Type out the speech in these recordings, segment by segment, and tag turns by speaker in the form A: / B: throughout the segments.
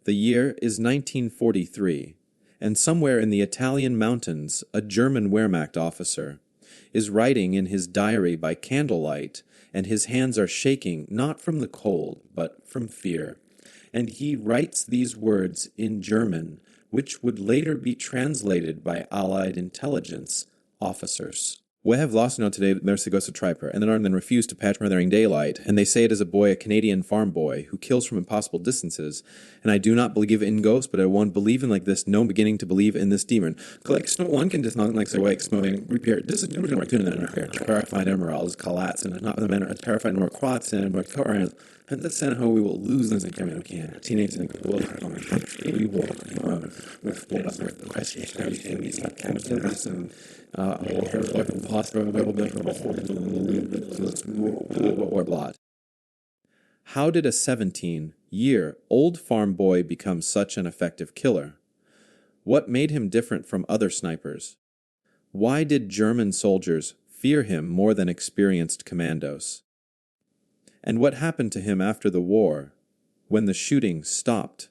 A: The year is 1943, and somewhere in the Italian mountains, a German Wehrmacht officer is writing in his diary by candlelight, and his hands are shaking not from the cold, but from fear. And he writes these words in German, which would later be translated by Allied intelligence officers. We have lost now today mercy goes to Triper, and then refused to patch murdering daylight, and they say it is a boy, a Canadian farm boy, who kills from impossible distances, and I do not believe in ghosts, but I won't believe in like this, no beginning to believe in this demon. Like, one can just not like say, wake, smoking, repair, this is doing right to the terrified emeralds, colats, and not the men are terrified nor quats, and more current. And that's how we will lose this again. Teenagers and we will with the question everything is like chemistry and or blood. How did a 17-year-old farm boy become such an effective killer? What made him different from other snipers? Why did German soldiers fear him more than experienced commandos? And what happened to him after the war, when the shooting stopped,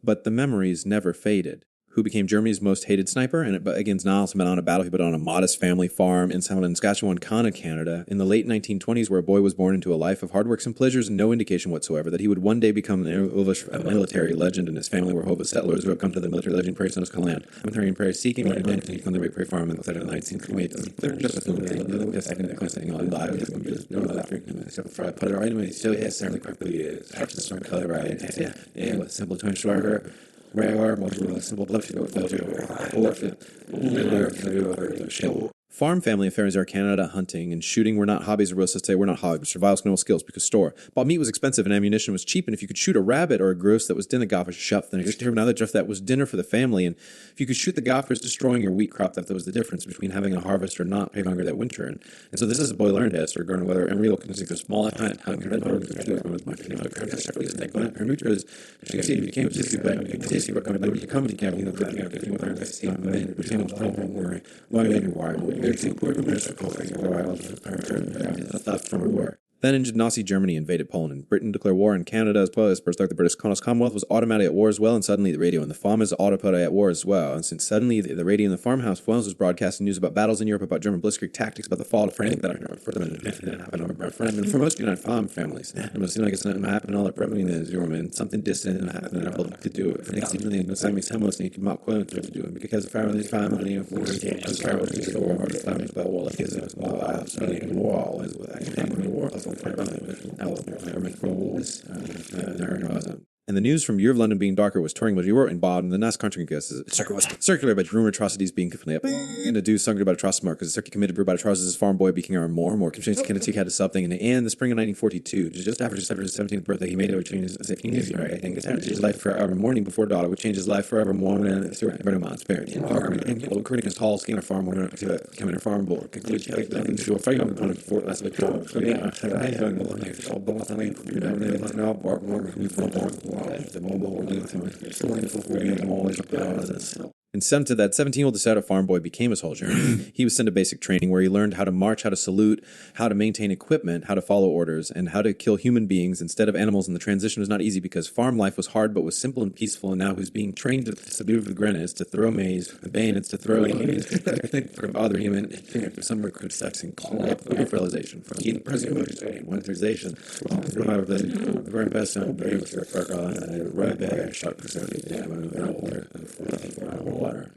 A: but the memories never faded? Who became Germany's most hated sniper, and against Niles been on a battle, he put on a modest family farm in Saskatchewan, Canada, in the late 1920s, where a boy was born into a life of hard work and pleasures, and no indication whatsoever that he would one day become an English military legend, and his family were Hova settlers who have come to the military legend Prairie Sons land. Military Prairie seeking what it to become the Prairie Farm in the 1928. They're just a second saying all live, just no that so for put it right away, so yes, certainly quickly is actually strong color right, yeah, with simple twin striker. Farm family affairs are Canada. Hunting and shooting were not hobbies, or we'll say were not hobbies, but survival skills because store. Bought meat was expensive and ammunition was cheap, and if you could shoot a rabbit or a grouse that was dinner gophers shut, then just another drift that was dinner for the family, and if you could shoot the gophers destroying your wheat crop, that was the difference between having a harvest or not pay longer that winter. And so this is a boy learned this regarding whether and real consider small time Then in Nazi Germany invaded Poland, and Britain declared war in Canada as well as the British Commonwealth was automatically at war as well, and suddenly the radio and the farm is automatically at war as well. And since suddenly the radio in the farmhouse was broadcasting news about battles in Europe, about German blitzkrieg tactics, about the fall of France, that are for them and for most United farm families. It must seem like it's not happening all up in German, something distant and happening to do it. For the next evening, the same almost need to come up to do it because the family and for the wall like this wall is what and the news from Year of London being darker was touring, but you were in Bob, and the last country was circulated by rumored atrocities being committed. And the dude sung about atrocities because the circuit committed by atrocities as farm boy became more. Kennedy had something, and in the spring of 1942, just after his 17th birthday, he made it change his year. I think it's changed his life forever. Morning before daughter would change his life forever. More and very much spirit. And critic his tall skin of farm went to becoming a farm boy. Concludes like nothing to a fight on the fort. That's like so yeah. And sent to that 17-year-old decided farm boy became a soldier. He was sent to basic training where he learned how to march, how to salute, how to maintain equipment, how to follow orders, and how to kill human beings instead of animals. And the transition was not easy because farm life was hard but was simple and peaceful. And now he was being trained to subdue the grenades, to throw maize, the bayonets, to throw other human some recruit sex and realization from the president monetization. The very best right back shot water.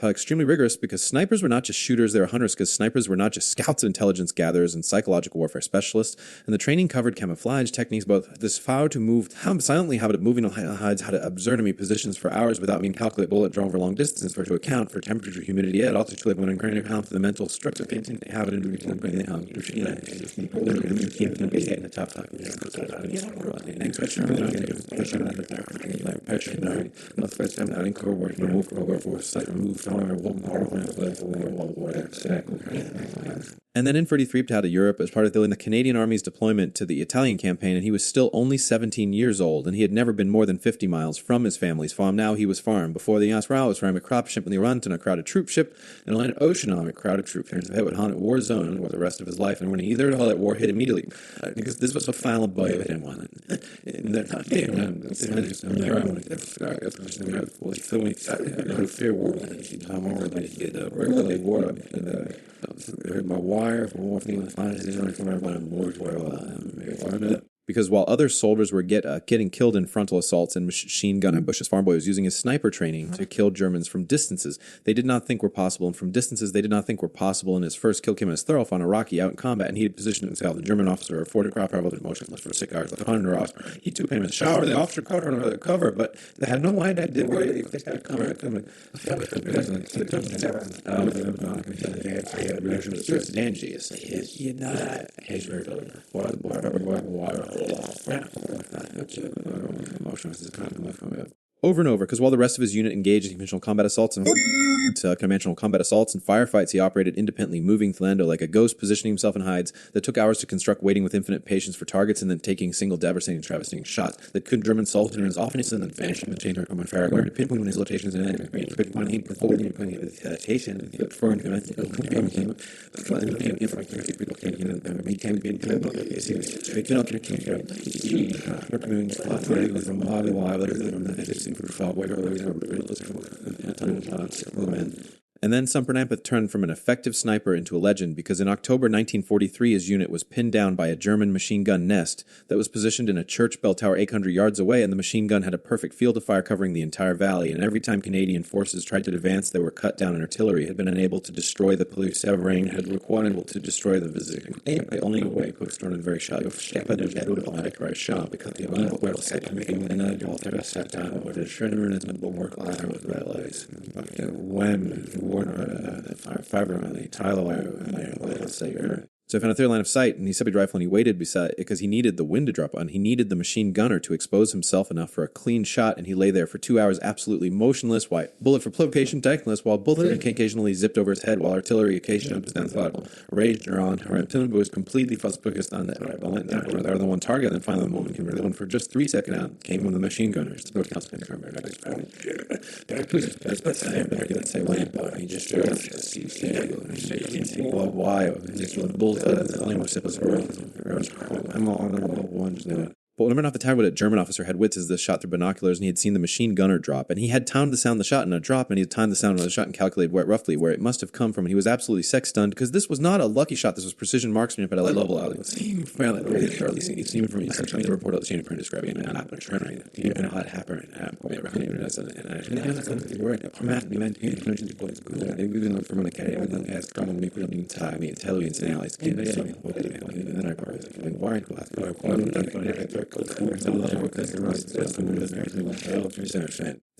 A: Extremely rigorous because snipers were not just shooters, they were hunters because snipers were not just scouts and intelligence gatherers and psychological warfare specialists, and the training covered camouflage techniques, both this how to move silently, how to moving hides, how to observe enemy positions for hours without being calculate bullet drawn over long distance, for to account for temperature, humidity, and also to live when incredible account for the mental structure have it in the top And then in 33 out of Europe as part of the Canadian Army's deployment to the Italian campaign, and he was still only 17 years old, and he had never been more than 50 miles from his family's farm. Now he was farm. Before the Yasrao was from a crop ship in the Iran and a crowded troop ship, and a line of ocean on a crowded troop here in the Haunted war zone for the rest of his life. And when either all that war hit immediately, because this was a final boy of him one. In that time, fear war, my wife, because while other soldiers were getting killed in frontal assaults and machine gun ambushes, Farm Boy was using his sniper training to kill Germans from distances they did not think were possible, and from distances they did not think were possible. And his first kill came as Thorolf on Iraqi out in combat, and he had positioned himself. The German officer afforded craft traveled motionless for 6 hours. He took him in the shower. The officer caught her under the cover, but they had no idea where they got coming. Over and over, because while the rest of his unit engaged in conventional combat assaults and firefights, he operated independently, moving Thlando like a ghost, positioning himself in hides that took hours to construct, waiting with infinite patience for targets, and then taking single devastating, travesting shots that could German soldiers in his office and then vanishing in the chain from fire, learned to pinpoint when his locations and And then Sumpernampeth turned from an effective sniper into a legend because in October 1943 his unit was pinned down by a German machine gun nest that was positioned in a church bell tower 800 yards away, and the machine gun had a perfect field of fire covering the entire valley, and every time Canadian forces tried to advance they were cut down, and artillery had been unable to destroy the police. Severing had required able to destroy the visiting. The only way to destroy the very shot of Shepherd is that would automatic right shot because the only way to set to making another alter set down or the shredder is not work ladder with realize when fiber on the tile let's say. So I found a third line of sight, and he stepped rifle and he waited beside because he needed the wind to drop on. He needed the machine gunner to expose himself enough for a clean shot, and he lay there for 2 hours absolutely motionless, bullet for location techless, while bullets occasionally zipped over his head, while artillery occasionally raged around. Her antenna was completely focused on that rifle, and they were the one target, and finally the moment came where for just 3 seconds out came one of the machine gunners. The But remember not the time when a German officer had wits as the shot through binoculars, and he had seen the machine gunner drop, and he had timed to sound the shot in a drop, and he had timed the sound of the shot and calculated roughly where it must have come from, and he was absolutely sex-stunned, because this was not a lucky shot, this was precision marksmanship at a level out. It seemed from the report of the scene of print describing an opportunity, and how it happened,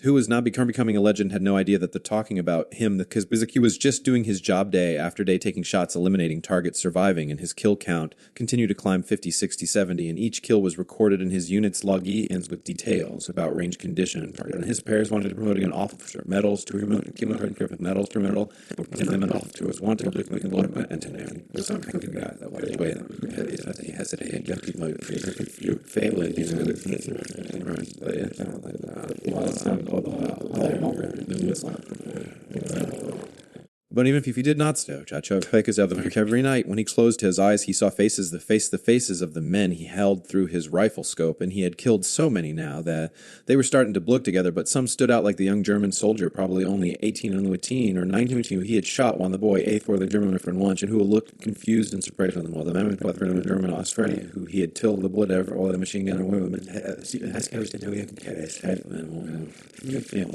A: who was now becoming a legend, had no idea that they're talking about him, because he was just doing his job day after day, taking shots, eliminating targets, surviving, and his kill count continued to climb 50, 60, 70, and each kill was recorded in his unit's log ends with details about range condition and target. And his pairs wanted to promote an officer, medals to remote, medals to medal, and then off to his wanted to make a lot of engineering. There's some kind of guy that way he hesitated, just keep my family, But even if he did not stow, every night when he closed his eyes, he saw the faces of the men he held through his rifle scope, and he had killed so many now that they were starting to look together, but some stood out like the young German soldier, probably only 18 or 19 or 19, who he had shot while the boy ate for the German went for lunch, and who looked confused and surprised on them, while the man with the German Australia, who he had tilled the blood over all the machine gun and women,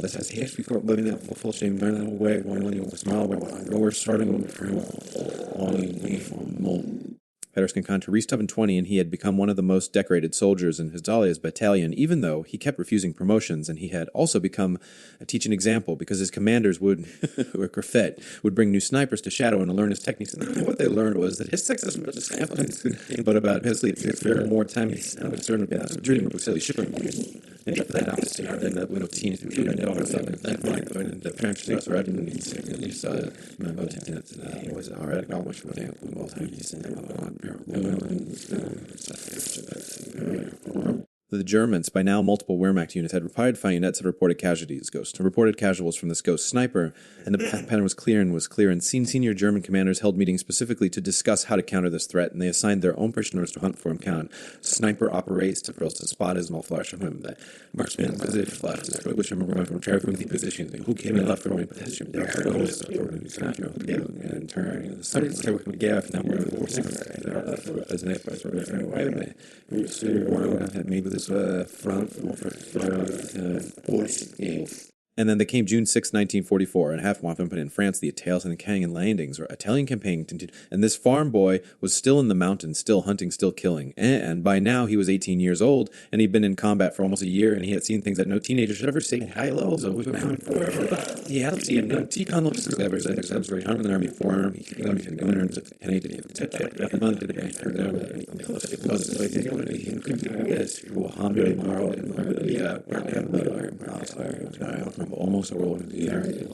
A: this has his before living that full shame, running away, when he was smile away. We're starting Federskin Khan to reached up in 20, and he had become one of the most decorated soldiers in his Dahlia's battalion, even though he kept refusing promotions, and he had also become a teaching example because his commanders would bring new snipers to shadow and to learn his techniques. And what they learned was that his success was just but about his sleep, more time, he's certain about dreaming of silly shipping. and the plan out to see her, then that little teens who shoot or something, and the parents just read and he saw my motive that was already almost what they both had used in the Germans, by now multiple Wehrmacht units, had replied bayonets had reported casualties. Ghost reported casualties from this ghost sniper, and the pattern was clear. And senior German commanders held meetings specifically to discuss how to counter this threat, and they assigned their own prisoners to hunt for him. Count sniper operates to spot his flash of him. The marksman position flash to which I'm from traveling the positions. Who came and left the right position? There are those and turn. Started to with McGaff. Now we're as an express or maybe this front and then they came June 6, 1944, and half Waffen in France, the Italian and landings, or Italian campaign continued, and this farm boy was still in the mountains, still hunting, still killing, and by now he was 18 years old, and he'd been in combat for almost a year, and he had seen things that no teenager should ever see at high levels of. He had seen no T-con looks ever said, except for an army form, he could go to gunners of Canadian, almost a world in the area.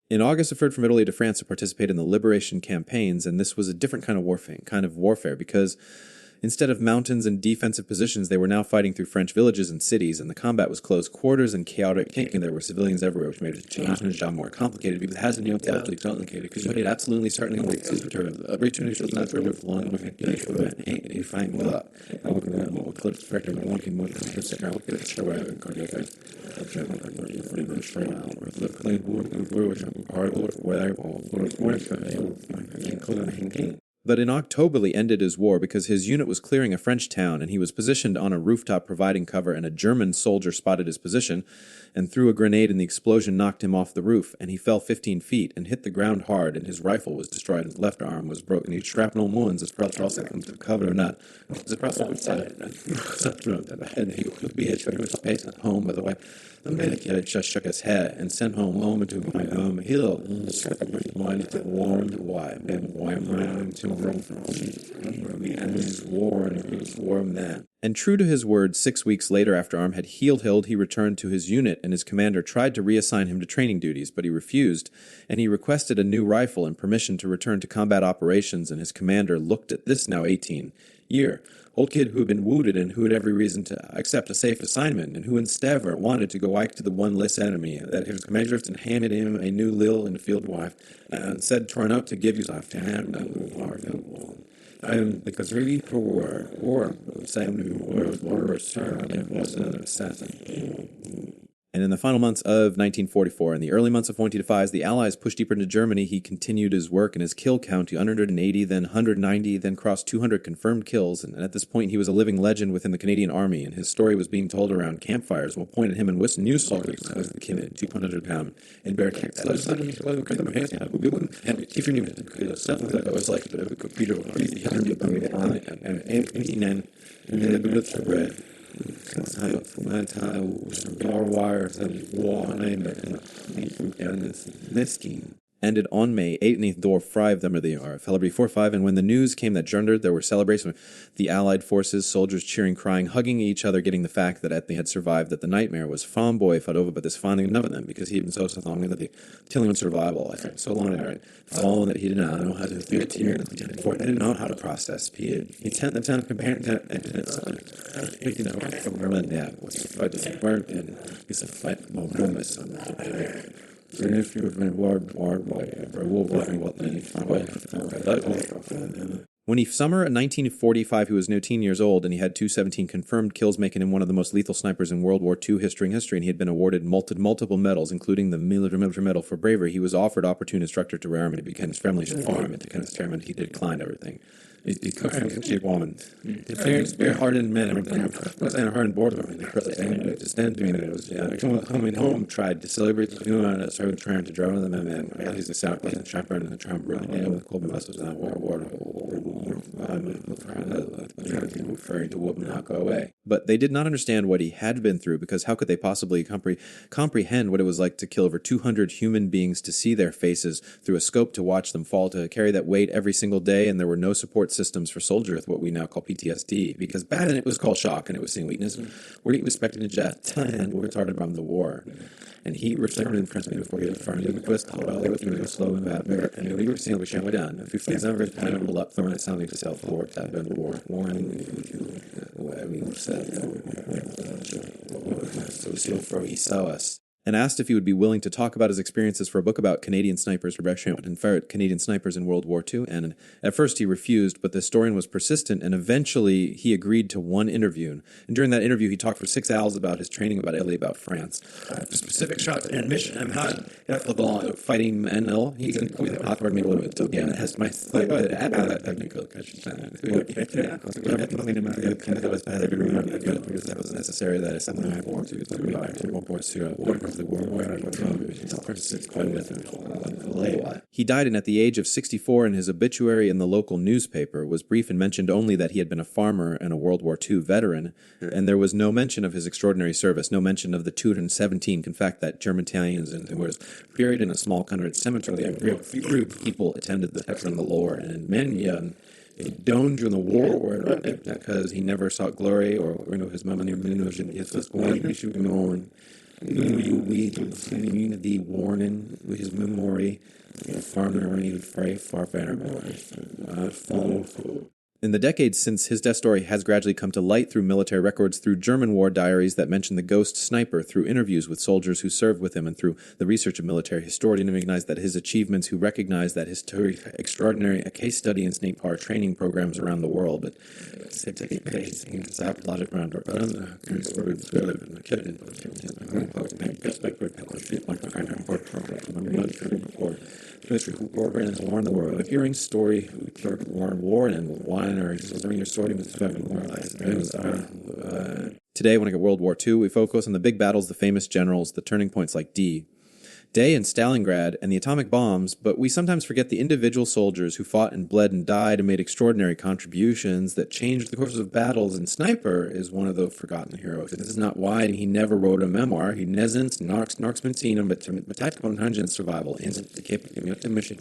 A: In August, a third from Italy to France to participate in the liberation campaigns, and this was a different kind of warfare, because instead of mountains and defensive positions, they were now fighting through French villages and cities, and the combat was close quarters and chaotic, and there were civilians everywhere, which made the job more complicated, because it hasn't been totally complicated, because you had absolutely starting to reach not for with long and find well clips factor one can move to sit around with show But in October, he ended his war because his unit was clearing a French town, and he was positioned on a rooftop providing cover, and a German soldier spotted his position and threw a grenade, and the explosion knocked him off the roof, and he fell 15 feet and hit the ground hard, and his rifle was destroyed, his left arm was broken. He had shrapnel wounds, his also comes to cover or not. The process and he could be hit his face at home, by the way. The medic just shook his head and sent home moment to my hill. Wanted to warn the wife and warm to room from the enemy's war, and he was warm then. And true to his word, 6 weeks later, after Arm had healed, he returned to his unit, and his commander tried to reassign him to training duties, but he refused, and he requested a new rifle and permission to return to combat operations, and his commander looked at this now 18-year old kid who had been wounded and who had every reason to accept a safe assignment, and who instead wanted to go to the one less enemy, that his commander and handed him a new lil and field wife, and said, "Turn up to give you life to hand." Because really for war, same new war, sir, and was an assassin. And in the final months of 1944 and the early months of 1945, as the Allies pushed deeper into Germany, he continued his work, and his kill count to 180, then 190, then crossed 200 confirmed kills, and at this point he was a living legend within the Canadian Army, and his story was being told around campfires, while pointed him and Western news soldiers as the kid at 200 pound in bear kicks. It was like Peter and bread. Wires and ended on May 18th, door 5 them of the February 4-5, and when the news came that gendered, there were celebrations, the Allied forces, soldiers cheering, crying, hugging each other, getting the fact that they had survived, that the nightmare was farm boy fought over, but this finding none of them, because he had been so long that the killing on survival, I think, so long, fallen that he did not know how to feel tear, didn't know how to process pain. He sent them to compare from Berlin, was a fight to work, and it's a fight more rumors on that. When he summer of 1945, he was no 10 years old, and he had 217 confirmed kills, making him one of the most lethal snipers in World War II history, and he had been awarded multiple medals, including the military medal for bravery. He was offered opportune instructor to Wehrmacht to become his family's farm, and to kind of experiment, he declined everything. He comes to a woman. The parents, very hardened men, and hardened boardroom, and to stand doing it. It was coming home, tried to celebrate the funeral, started trying to drown them, and he's a South and trapper and the Trump really, with cold muscles and war. Referring to would not go away. But they did not understand what he had been through, because how could they possibly comprehend what it was like to kill over 200 human beings, to see their faces through a scope, to watch them fall, to carry that weight every single day, and there were no support support systems for soldiers with what we now call PTSD, because back then it was called shock and it was seeing weakness. We're expecting a jet and we're started from the war. And he returned in front of me before he was firing. It was called, they were going to go slow and bad. And we were seeing we shall down. If you face over, kind of up, throwing it sounding to self war, type of war. Warning, I mean, said, so he saw us. And asked if he would be willing to talk about his experiences for a book about Canadian snipers, and Canadian snipers in World War II. And at first he refused, but the historian was persistent, and eventually he agreed to one interview. And during that interview, he talked for 6 hours about his training, about Italy, about France. The specific shots and mission I'm had fighting men. He's in the awkward middle of it. So again, it has my technical that was necessary. That is something I want to He died at the age of 64, and his obituary in the local newspaper was brief and mentioned only that he had been a farmer and a World War II veteran, and there was no mention of his extraordinary service, no mention of the 217. In fact, that German battalions and was buried in a small Confederate cemetery. A few people attended the heaven the lore, and many died during the war because he never sought glory or his mom and his first born. He should be known. The warning with his memory, farmer and even far better. In the decades since, his death story has gradually come to light through military records, through German war diaries that mention the ghost sniper, through interviews with soldiers who served with him, and through the research of military historians who recognize that his achievements, who recognize that his story extraordinary, a case study in snake power training programs around the world. But warn the world. Hearing story war and wine or during your story was Today, when I get World War II, we focus on the big battles, the famous generals, the turning points like Day and Stalingrad and the atomic bombs, but we sometimes forget the individual soldiers who fought and bled and died and made extraordinary contributions that changed the course of battles, and Sniper is one of those forgotten heroes. This is not why he never wrote a memoir. He nesn't, Nark's been seen him, but tactical and survival isn't the capable of mission.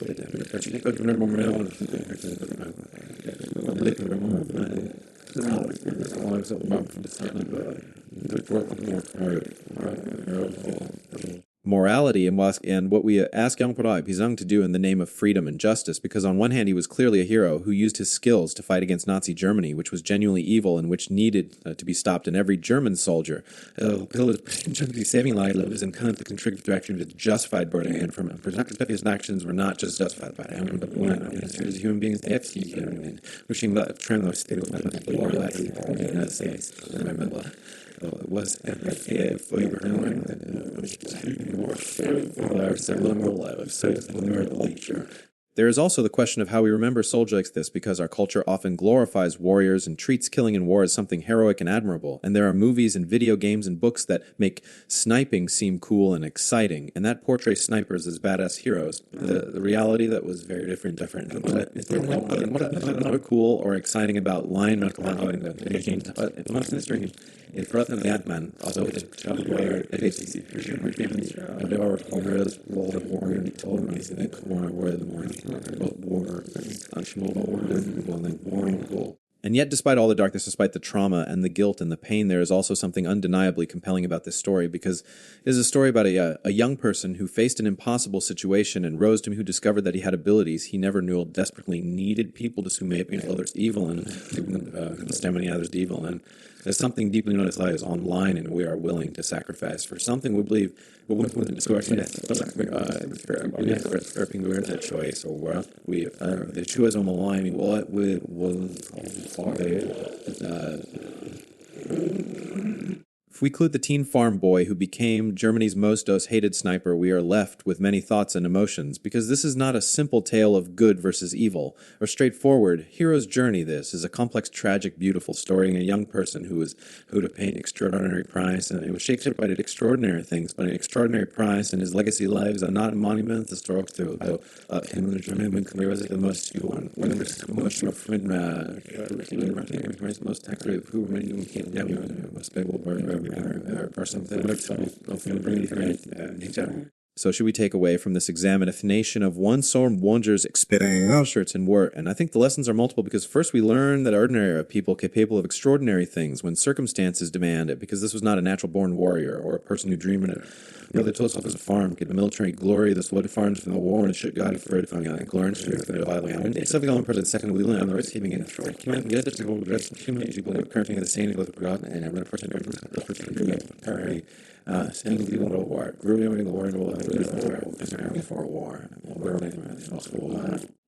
A: Morality and what we ask Young Parai Pizung to do in the name of freedom and justice, because on one hand he was clearly a hero who used his skills to fight against Nazi Germany, which was genuinely evil and which needed to be stopped, and every German soldier saving lives and kind of contribute to action with justified burden, and from his actions were not just justified by him, but as human beings wishing that trend of state of the United States. Was There is also the question of how we remember soldiers like this, because our culture often glorifies warriors and treats killing in war as something heroic and admirable, and there are movies and video games and books that make sniping seem cool and exciting, and that portrays snipers as badass heroes. The reality that was very different. It's not cool or exciting about line but it's not mystery. It's rather than that man, although it's where it is there are others rolled of war and told me that where the war And yet, despite all the darkness, despite the trauma and the guilt and the pain, there is also something undeniably compelling about this story, because it is a story about a young person who faced an impossible situation and rose to him, who discovered that he had abilities he never knew, desperately needed people to assume maybe others evil and exterminate others evil. And there's something deeply known as lives online, and we are willing to sacrifice for something we believe. That choice, or what we the choice on the line. What was If we include the teen farm boy who became Germany's most hated sniper, we are left with many thoughts and emotions, because this is not a simple tale of good versus evil, or straightforward hero's journey. This is a complex, tragic, beautiful story of a young person who to pay an extraordinary price, and it was shaped by extraordinary things, but an extraordinary price, and his legacy lives are not monuments, historic to him in the German career was the most one most accurate who really can't person So should we take away from this examination of one storm wonders experiences in war? And I think the lessons are multiple, because first we learn that ordinary are people capable of extraordinary things when circumstances demand it, because this was not a natural-born warrior or a person who dreamed it. They told himself as a farm, get the military glory, the floated farms from the war, and shit God afraid of having glory and strength for the violent. And it's something on present second we learn on the risk keeping in the human get the people dressed human people currently the same with God and I'm going to person prairie standing the war. Ruining the war for war.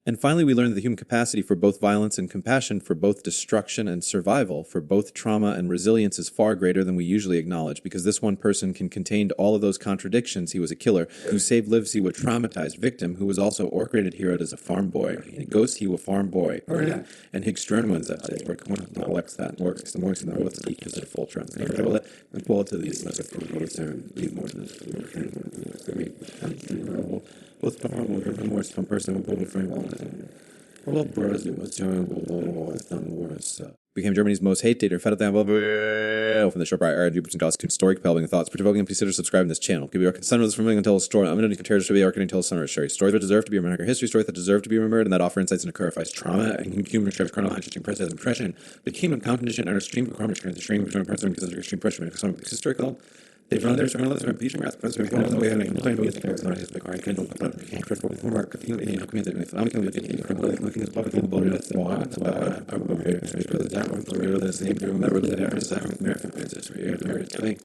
A: And finally, we learn that the human capacity for both violence and compassion, for both destruction and survival, for both trauma and resilience is far greater than we usually acknowledge, because this one person can contain all of those contradictions. He was a killer who saved lives. He was a traumatized victim who was also orchestrated hero as a farm boy. A ghost, he was a farm boy. And Higgs Sternman's that works that works. The more than what's the equals to full trust. And pull to these both more some person who pulled frame became Germany's most hated or fed up from the short prior historic pelving thoughts. Provoking and consider subscribing to this channel. Give me a son of this from until a story. I'm going to terrorists to be arcing until son of stories that deserve to be American history, stories that deserve to be remembered, and that offer insights into clarifies trauma and human shares chronological interesting process impression. The kingdom condition and extreme requirements the extreme between president because of extreme pressure some historical. They found their journalists from impeachment as president of the way and complained with the not his big right handle but for former community and community with I'm going to take from looking at public and body that's why the same to remember that there is American princess